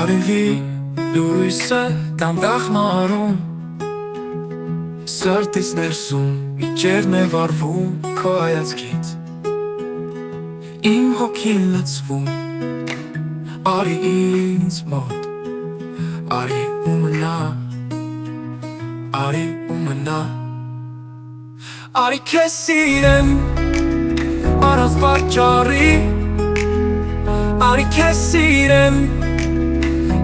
Արիվի լույսը դանդաղ մարում Սրտից ներսում իջերն է վարվում քո հայացքից Իմ հոգին լցվում Արի ինձ մոտ Արի ու մնա Արի ու մնա Արի քեզ սիրեմ Առանց պատճառի Արի քեզ սիրեմ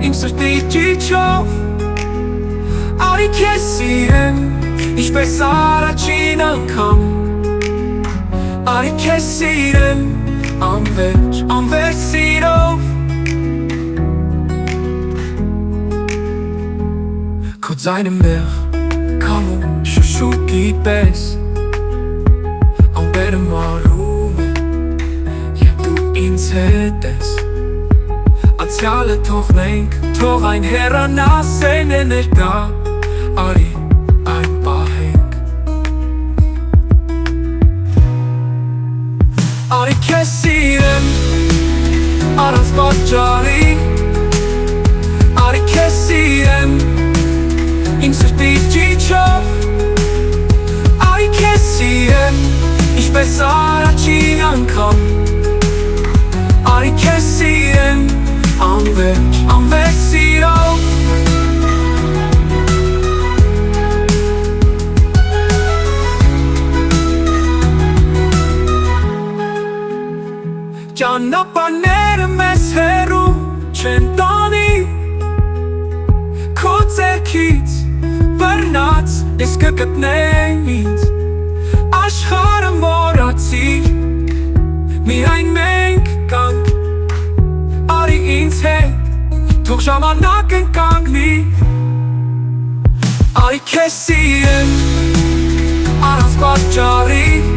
Իմ սրտի ճիչով Արի քեզ սիրեմ Ինչպես առաջին անգամ Արի քեզ սիրեմ Անվերջ սիրով Քո ձայնը մեղ Կամում շշուկի պես Ամպերը մարում է Եվ դու ինձ հետ ես Անցյալը թողնենք Թող այն հեռանա սեն է ներկա Արի այն պահենք Արի քեզ սիրեմ Առանց պատճառի Արի քեզ սիրեմ Իմ սրտի ճիչով Արի քեզ սիրեմ Ինչպես առաջին անգամ Արի քեզ սիրեմ Անվերջ սիրով Ճանապարհները մեզ հեռու չեն տանի Քո ձեռքից բռնած ես կգտնեմ ինձ Աշխարհը մոռացիր Միայն մենք կանք Արի ինձ հետ Թող ժամանակը կանգնի Արի քեզ սիրեմ Առանց պատճառի